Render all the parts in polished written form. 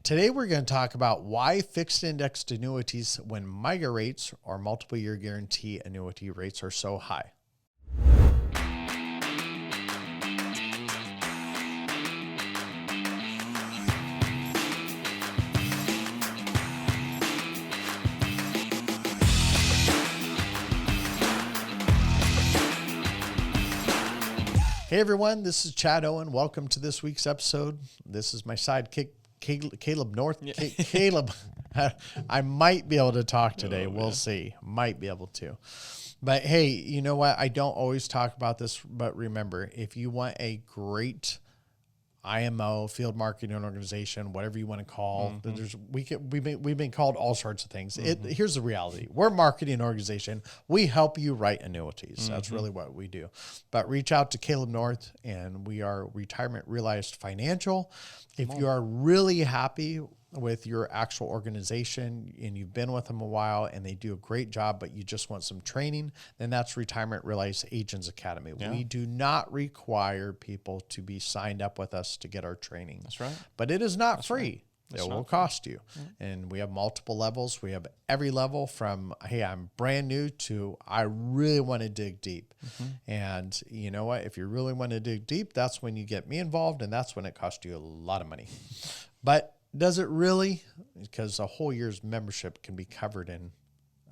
Today we're going to talk about why fixed indexed annuities when MYGA rates or multiple year guarantee annuity rates are so high. Hey everyone, this is Chad Owen. Welcome to this week's episode. This is my sidekick, Caleb North. Yeah. Caleb, I might be able to talk today. We'll see. Might be able to. But hey, you know what? I don't always talk about this, but remember, if you want a great IMO, field marketing organization, whatever you want to call, we've been called all sorts of things. Here's the reality. We're a marketing organization. We help you write annuities. That's really what we do. But reach out to Caleb North, and we are Retirement Realized Financial. If you are really happy with your actual organization and you've been with them a while and they do a great job, but you just want some training, then that's Retirement Realized Agents Academy. Yeah. We do not require people to be signed up with us to get our training. That's right. But it is not free. Right. It will cost you. And we have multiple levels. We have every level from, hey, I'm brand new to I really want to dig deep. And you know what? If you really want to dig deep, that's when you get me involved, and that's when it costs you a lot of money. But does it really? Because a whole year's membership can be covered in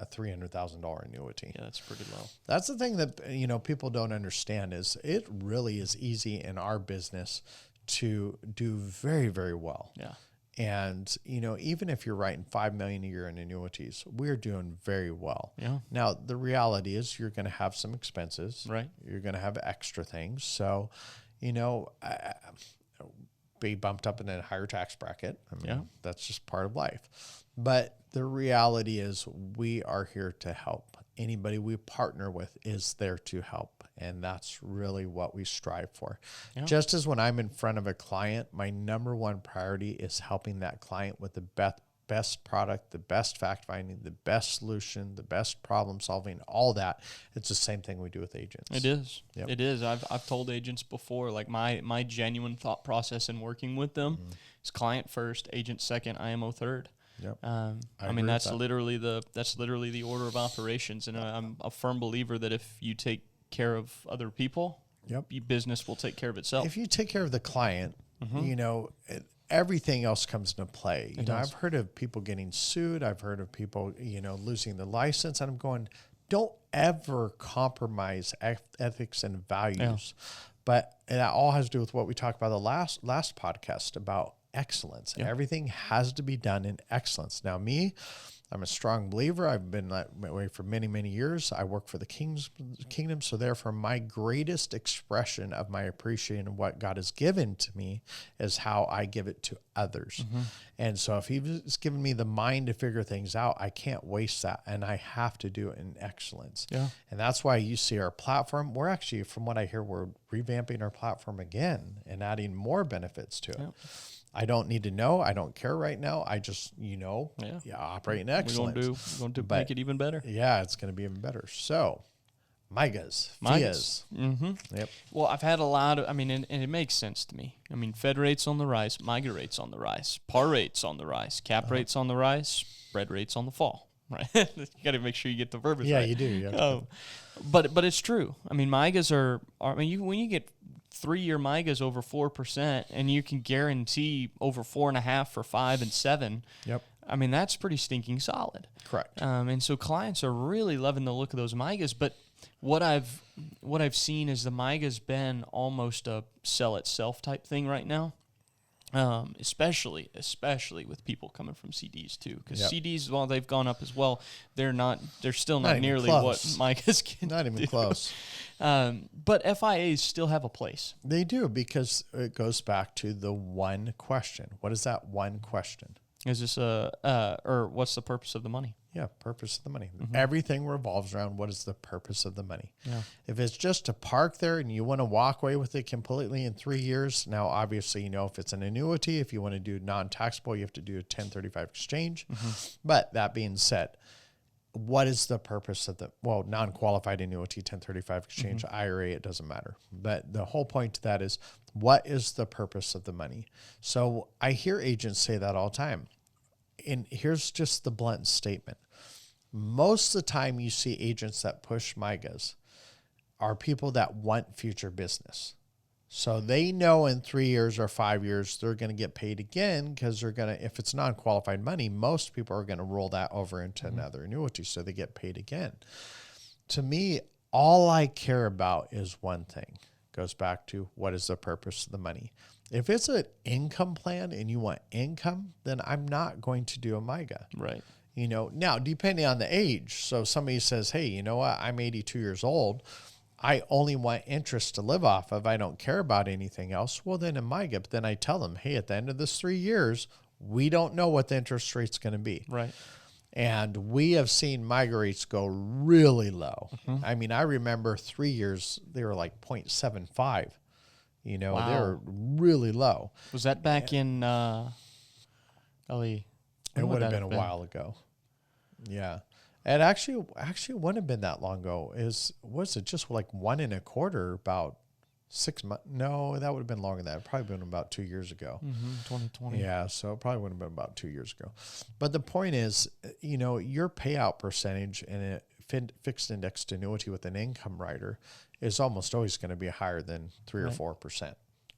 a $300,000 annuity. Yeah, that's pretty low. That's the thing that people don't understand is it really is easy in our business to do very, very well. Yeah. And, even if you're writing $5 million a year in annuities, we're doing very well. Yeah. Now, the reality is you're going to have some expenses. Right. You're going to have extra things. So, be bumped up in a higher tax bracket. That's just part of life. But the reality is we are here to help. Anybody we partner with is there to help. And that's really what we strive for. Yeah. Just as when I'm in front of a client, my number one priority is helping that client with the best product, the best fact finding, the best solution, the best problem solving, all that. It's the same thing we do with agents. It is. Yep. It is. I've told agents before, like my genuine thought process in working with them is client first, agent second, IMO third. Yep. That's literally the order of operations. And I'm a firm believer that if you take care of other people, your business will take care of itself. If you take care of the client, everything else comes into play. I've heard of people getting sued. I've heard of people, losing the license. And I'm going, don't ever compromise ethics and values. Yeah. But that all has to do with what we talked about the last podcast about excellence. Yeah. Everything has to be done in excellence. Now, I'm a strong believer. I've been that way for many, many years. I work for the kingdom. So therefore, my greatest expression of my appreciation of what God has given to me is how I give it to others. And so if He's given me the mind to figure things out, I can't waste that. And I have to do it in excellence. Yeah. And that's why you see our platform. We're actually, from what I hear, we're revamping our platform again and adding more benefits to it. Yeah. I don't need to know. I don't care right now. I just, operate in excellence. We're going to make it even better. Yeah, it's going to be even better. So, MYGAs. FIAs. Yep. Well, I've had a lot of, and it makes sense to me. Fed rates on the rise, MYGA rates on the rise, par rates on the rise, cap rates on the rise, spread rates on the fall. Right? You got to make sure you get the verbiage right. Yeah, you do. But it's true. MYGAs are when you get 3-year MYGAs over 4%, and you can guarantee over 4.5 for 5 and 7. Yep. That's pretty stinking solid. Correct. And so clients are really loving the look of those MYGAs. But what I've seen is the MYGA's been almost a sell itself type thing right now. Especially with people coming from CDs too, because CDs, while they've gone up as well, they're still not nearly what MYGAs can do. Not even close. But FIAs still have a place. They do, because it goes back to the one question. What is that one question? Is this or what's the purpose of the money? Yeah, purpose of the money. Everything revolves around what is the purpose of the money. Yeah. If it's just to park there and you want to walk away with it completely in 3 years, now obviously, if it's an annuity, if you want to do non-taxable, you have to do a 1035 exchange. But that being said, what is the purpose of non-qualified annuity, 1035 exchange, IRA, it doesn't matter. But the whole point to that is, what is the purpose of the money? So I hear agents say that all the time. And here's just the blunt statement. Most of the time you see agents that push MYGAs are people that want future business. So they know in 3 years or 5 years, they're going to get paid again because they're going to, if it's non-qualified money, most people are going to roll that over into another annuity. So they get paid again. To me, all I care about is one thing. Goes back to, what is the purpose of the money? If it's an income plan and you want income, then I'm not going to do a MYGA. Right. Now, depending on the age. So somebody says, hey, you know what? I'm 82 years old. I only want interest to live off of. I don't care about anything else. Well, then a MYGA. But then I tell them, hey, at the end of this 3 years, we don't know what the interest rate's going to be. Right. And we have seen MYGA rates go really low. I mean, I remember 3 years, they were like 0.75. Wow. They were really low. Was that back in LE? It would have been a while ago. Yeah. It actually wouldn't have been that long ago. Was it just like 1.25 about 6 months? No, that would have been longer than that. It probably been about 2 years ago. 2020. Yeah, so it probably would have been about 2 years ago. But the point is, your payout percentage in a fixed indexed annuity with an income rider is almost always going to be higher than 3 or 4%.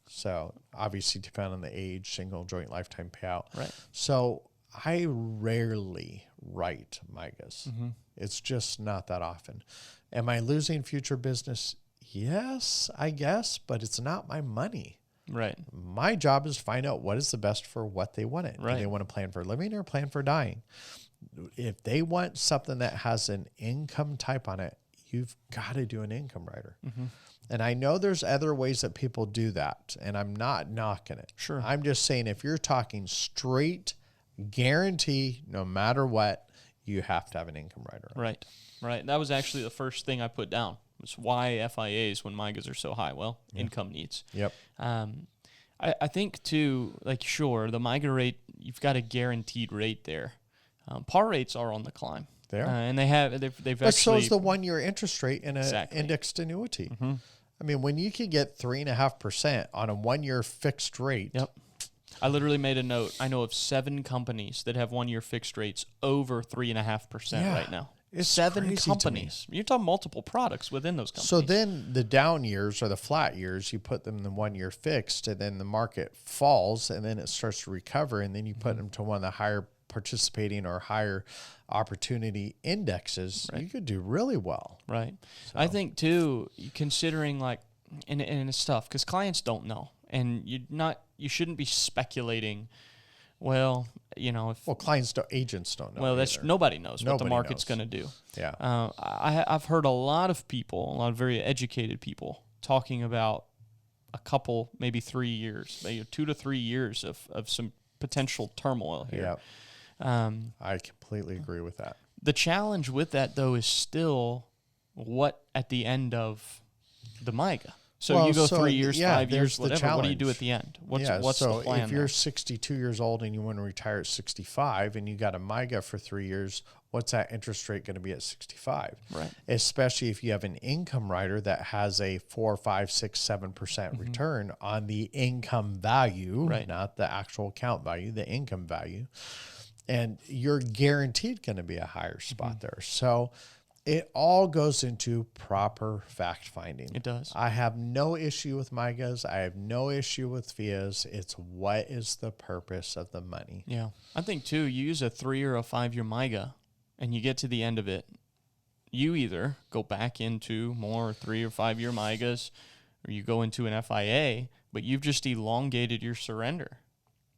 So obviously, depending on the age, single, joint, lifetime payout. Right. So I rarely write MYGAs. It's just not that often. Am I losing future business? Yes, I guess, but it's not my money. Right. My job is to find out what is the best for what they want it. Right. Do they want to plan for living or plan for dying? If they want something that has an income type on it, you've got to do an income rider. And I know there's other ways that people do that, and I'm not knocking it. Sure. I'm just saying, if you're talking straight guarantee, no matter what, you have to have an income rider. Right. That was actually the first thing I put down, was why FIAs when MYGAs are so high. Well, income needs. Yep. I think too, like, sure, the MYGA rate, you've got a guaranteed rate there. Par rates are on the climb. They are. And they've but actually. so is the 1 year interest rate in an Exactly. indexed annuity. I mean, when you can get 3.5% on a 1 year fixed rate. Yep. I literally made a note. I know of 7 companies that have 1 year fixed rates over 3.5% right now. It's 7 crazy companies. You're talking multiple products within those companies. So then the down years or the flat years, you put them in the 1 year fixed, and then the market falls, and then it starts to recover, and then you put them to one of the higher participating or higher opportunity indexes. You could do really well. Right. So. I think too, considering like, and it's tough because clients don't know, and you shouldn't be speculating. Well, clients don't, agents don't know. Well, either. Nobody knows what the market's going to do. Yeah. I've heard a lot of very educated people talking about a couple, maybe 3 years, maybe 2 to 3 years of some potential turmoil here. Yeah. I completely agree with that. The challenge with that, though, is still what at the end of the MYGA. So you go 3 years, 5 years, whatever. What do you do at the end? What's the plan? If you're 62 years old and you want to retire at 65 and you got a MYGA for 3 years, what's that interest rate going to be at 65? Right. Especially if you have an income rider that has a 4, 5, 6, 7% return on the income value, not the actual account value, the income value. And you're guaranteed going to be a higher spot there. So it all goes into proper fact finding. It does. I have no issue with MYGAs. I have no issue with FIAs. It's what is the purpose of the money? Yeah. I think, too, you use a 3 or a 5 year MYGA and you get to the end of it. You either go back into more 3 or 5 year MYGAs or you go into an FIA, but you've just elongated your surrender.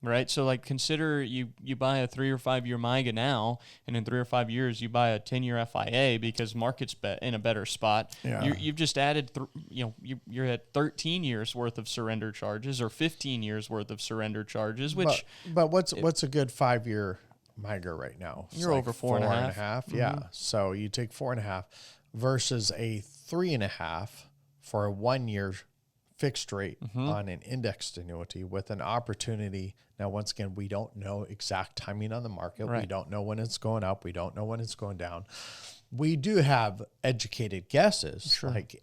Right, so like consider you buy a 3 or 5 year MYGA now, and in 3 or 5 years you buy a 10-year FIA because market's in a better spot. Yeah. You've just added, you're at 13 years worth of surrender charges or 15 years worth of surrender charges. Which, but what's a good 5 year MYGA right now? It's you're like over 4.5. Yeah, so you take 4.5 versus a 3.5 for a 1 year fixed rate on an indexed annuity with an opportunity. Now, once again, we don't know exact timing on the market. Right. We don't know when it's going up. We don't know when it's going down. We do have educated guesses. Sure. Like,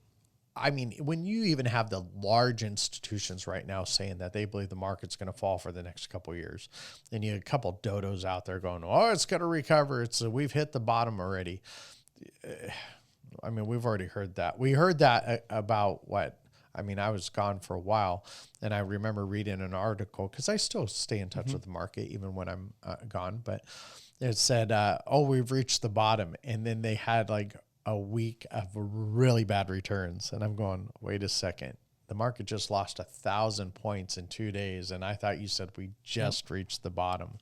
I mean, when you even have the large institutions right now saying that they believe the market's going to fall for the next couple of years, and you have a couple dodos out there going, "Oh, it's going to recover. We've hit the bottom already." I mean, we've already heard that. We heard that about what? I mean, I was gone for a while, and I remember reading an article because I still stay in touch with the market even when I'm gone. But it said, "Oh, we've reached the bottom," and then they had like a week of really bad returns, and I'm going, "Wait a second, the market just lost 1,000 points in 2 days, and I thought you said we just reached the bottom."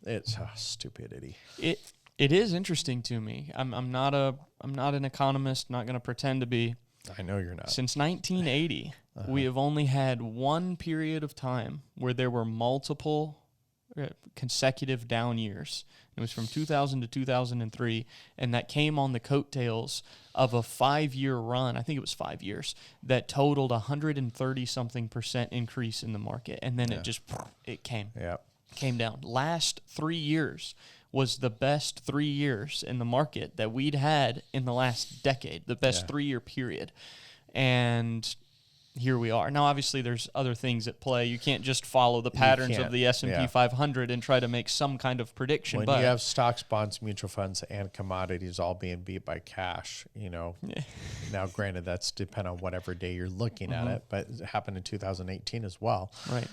It's stupidity. It is interesting to me. I'm not an economist. Not going to pretend to be. I know you're not. Since 1980, we have only had one period of time where there were multiple consecutive down years. It was from 2000 to 2003, and that came on the coattails of a 5-year run. I think it was 5 years that totaled 130-something% increase in the market, and then it came down. Last 3 years was the best 3 years in the market that we'd had in the last decade, the best 3-year period. And here we are. Now, obviously, there's other things at play. You can't just follow the patterns of the S&P 500 and try to make some kind of prediction. When you have stocks, bonds, mutual funds, and commodities all being beat by cash, now granted, that's depending on whatever day you're looking at it, but it happened in 2018 as well. Right.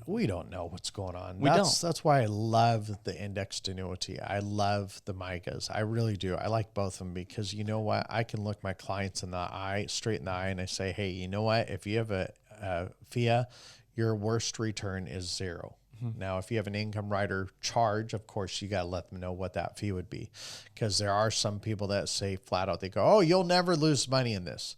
We don't know what's going on. We don't. That's why I love the indexed annuity. I love the MYGAs. I really do. I like both of them because you know what? I can look my clients straight in the eye, and I say, hey, you know what? If you have a FIA, your worst return is 0. Now, if you have an income rider charge, of course, you got to let them know what that fee would be, because there are some people that say flat out, they go, oh, you'll never lose money in this.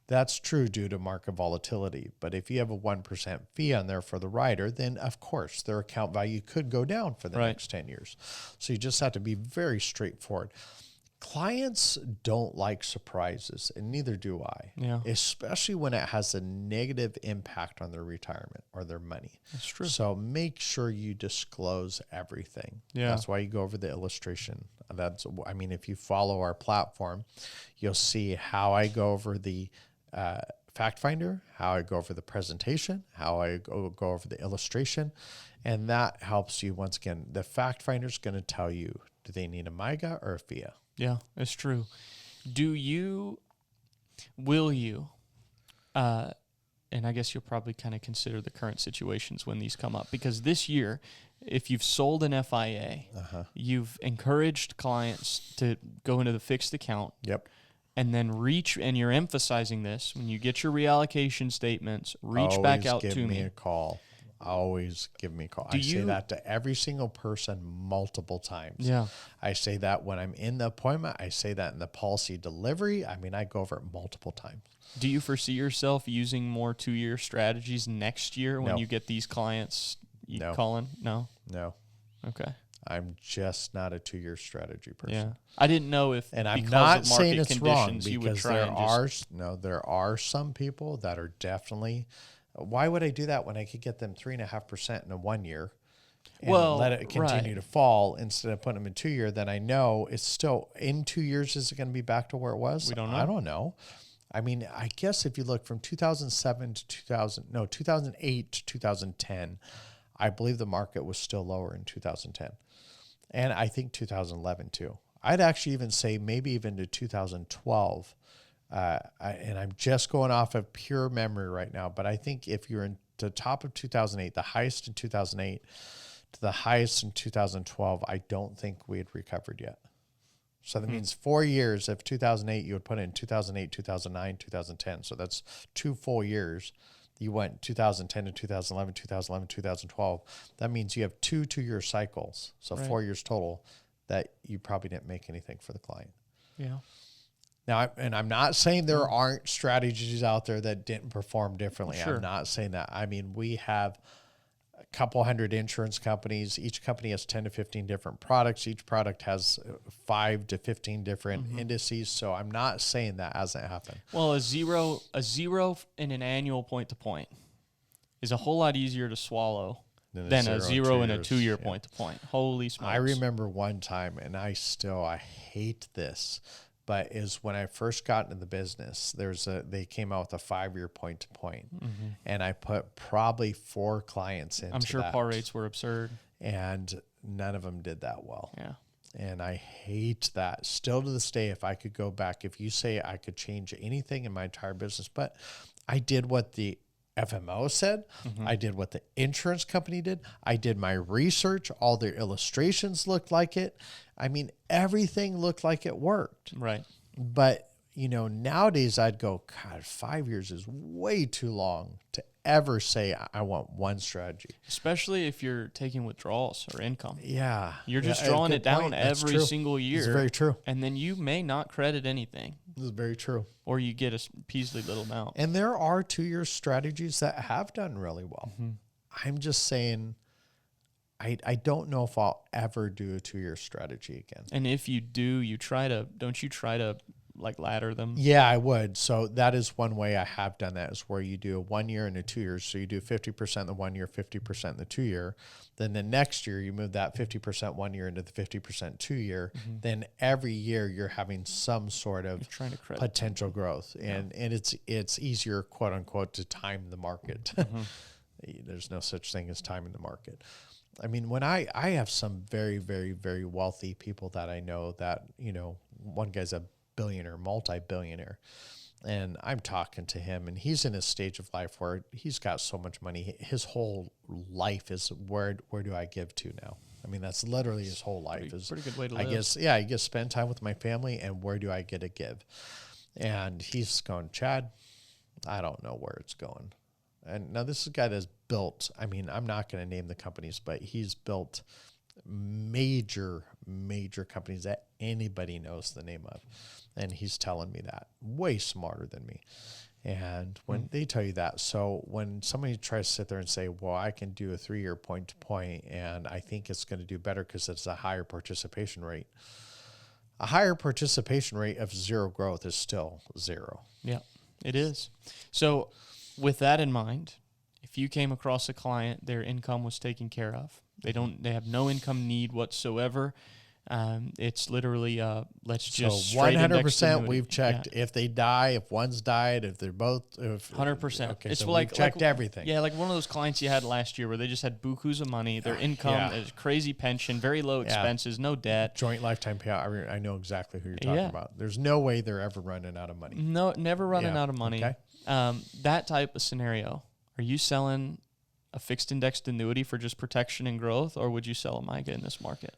That's true due to market volatility. But if you have a 1% fee on there for the rider, then of course their account value could go down for the next 10 years. So you just have to be very straightforward. Clients don't like surprises, and neither do I. Yeah. Especially when it has a negative impact on their retirement or their money. That's true. So make sure you disclose everything. Yeah. That's why you go over the illustration. If you follow our platform, you'll see how I go over the fact finder, how I go over the presentation, how I go over the illustration, and that helps you. Once again, the fact finder is going to tell you, do they need a MYGA or a FIA? Yeah, it's true. Will you, and I guess you'll probably kind of consider the current situations when these come up, because this year, if you've sold an FIA, you've encouraged clients to go into the fixed account. Yep. And then and you're emphasizing this, when you get your reallocation statements, reach back out to me. Always give me a call. Always give me a call. I say that to every single person multiple times. Yeah. I say that when I'm in the appointment. I say that in the policy delivery. I mean, I go over it multiple times. Do you foresee yourself using more 2-year strategies next year when you get these clients calling? No? No. Okay. I'm just not a 2-year strategy person. Yeah. I didn't know if, and I'm because not of saying market it's wrong, conditions, you would because try there are some people that are definitely. Why would I do that when I could get them 3.5% in a 1 year and let it continue to fall instead of putting them in 2 year? Then I know it's still in 2 years. Is it going to be back to where it was? We don't know. I don't know. I mean, I guess if you look from 2008 to 2010, I believe the market was still lower in 2010. And I think 2011 too. I'd actually even say maybe even to 2012. And I'm just going off of pure memory right now, but I think if you're in the top of 2008, the highest in 2008 to the highest in 2012, I don't think we had recovered yet. So that means 4 years of 2008, you would put in 2008, 2009, 2010. So that's 2 full years. You went 2010 to 2011, 2011, 2012. That means you have 2 2-year cycles. So 4 years total that you probably didn't make anything for the client. Yeah. Now, I'm not saying there aren't strategies out there that didn't perform differently. Sure. I'm not saying that. I mean, we have couple hundred insurance companies. Each company has 10 to 15 different products. Each product has 5 to 15 different indices. So I'm not saying that hasn't happened. Well, a zero in an annual point to point is a whole lot easier to swallow than a zero in a 2-year point to point. Holy smokes. I remember one time, and I hate this, but is when I first got into the business, they came out with a 5-year point to point, and I put probably 4 clients into that. I'm sure par rates were absurd, and none of them did that well. Yeah. And I hate that. Still to this day, if I could go back, if you say I could change anything in my entire business, but I did what the FMO said, I did what the insurance company did, I did my research, all their illustrations looked like it. I mean, everything looked like it worked. Right. But, nowadays I'd go, God, 5 years is way too long to ever say I want one strategy. Especially if you're taking withdrawals or income. Yeah. You're just drawing it down every true. single year. It's very true. And then you may not credit anything. This is very true. Or you get a Peasley little amount. And there are 2-year strategies that have done really well. I'm just saying, I don't know if I'll ever do a 2-year strategy again. And if you do, don't you try to like ladder them? Yeah, I would. So that is one way I have done that, is where you do a 1 year and a 2 years. So you do 50% in the 1 year, 50% in the 2 year. Then the next year you move that 50% 1 year into the 50% 2 year. Then every year you're having some sort of potential growth. And it's easier, quote unquote, to time the market. There's no such thing as timing the market. I mean, when I have some very, very, very wealthy people that I know that, one guy's a billionaire, multi-billionaire, and I'm talking to him, and he's in a stage of life where he's got so much money. His whole life is where do I give to now? I mean, that's literally his whole life. Pretty good way to live. I guess, yeah, I guess spend time with my family, and where do I get to give? And he's going, Chad, I don't know where it's going. And now this is a guy that's built, I mean, I'm not going to name the companies, but he's built major companies that anybody knows the name of. And he's telling me that, way smarter than me. And when they tell you that, so when somebody tries to sit there and say, well, I can do a 3-year point to point, and I think it's going to do better because it's a higher participation rate. A higher participation rate of zero growth is still zero. Yeah, it is. So with that in mind, if you came across a client, their income was taken care of, they have no income need whatsoever. It's literally let's just so 100% we've checked if they die, if one's died, if they're both 100%. Okay, it's so like we've checked everything. Yeah, like one of those clients you had last year where they just had bukus of money, their income is crazy pension, very low expenses, no debt, joint lifetime payout. I know exactly who you're talking about. There's no way they're ever running out of money. No, never running out of money. Okay. That type of scenario, are you selling a fixed indexed annuity for just protection and growth, or would you sell a MYGA in this market?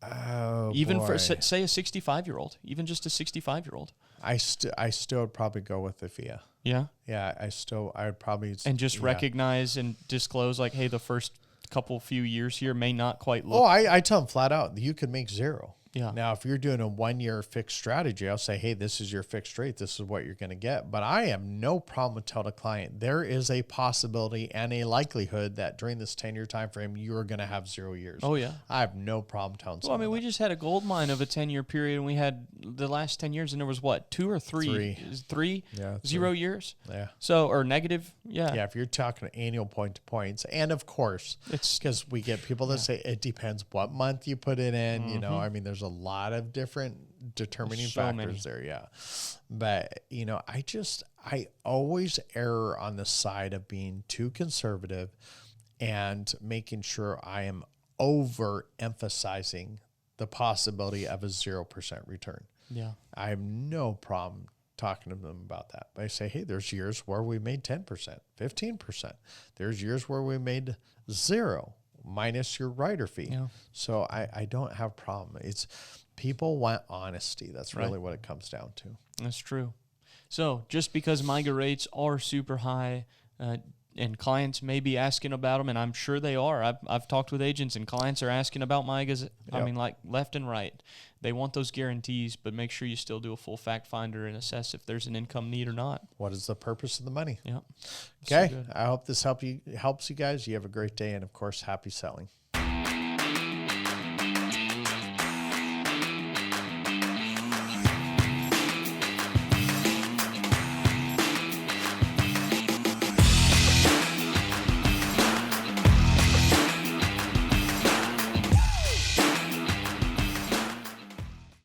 Oh, even boy. for say a 65-year-old, even just a 65-year-old. I still would probably go with the FIA. Yeah. Yeah, I would probably just recognize and disclose like, hey, the first few years here may not quite look. Oh, I tell them flat out, you could make zero. Yeah. Now, if you're doing a 1 year fixed strategy, I'll say, hey, this is your fixed rate. This is what you're going to get. But I have no problem with telling a client there is a possibility and a likelihood that during this 10-year time frame, you are going to have 0 years. Oh, yeah. I have no problem telling someone. Well, I mean, we just had a gold mine of a 10-year period, and we had the last 10 years, and there was what, 2 or 3? Three? Yeah, 0 years? Yeah. So, or negative? Yeah. Yeah, if you're talking annual point to points. And of course, it's because we get people that say it depends what month you put it in. You know, I mean, there's a lot of different determining factors there. Yeah. But, I always err on the side of being too conservative and making sure I am overemphasizing the possibility of a 0% return. Yeah. I have no problem talking to them about that. But I say, hey, there's years where we made 10%, 15%. There's years where we made 0 minus your rider fee. Yeah. So I don't have a problem. It's people want honesty. That's really what it comes down to. That's true. So just because MYGA rates are super high, and clients may be asking about them, and I'm sure they are. I've talked with agents, and clients are asking about MYGAs. I mean, like left and right. They want those guarantees, but make sure you still do a full fact finder and assess if there's an income need or not. What is the purpose of the money? Yeah. Okay. So I hope this helps you guys. You have a great day, and of course, happy selling.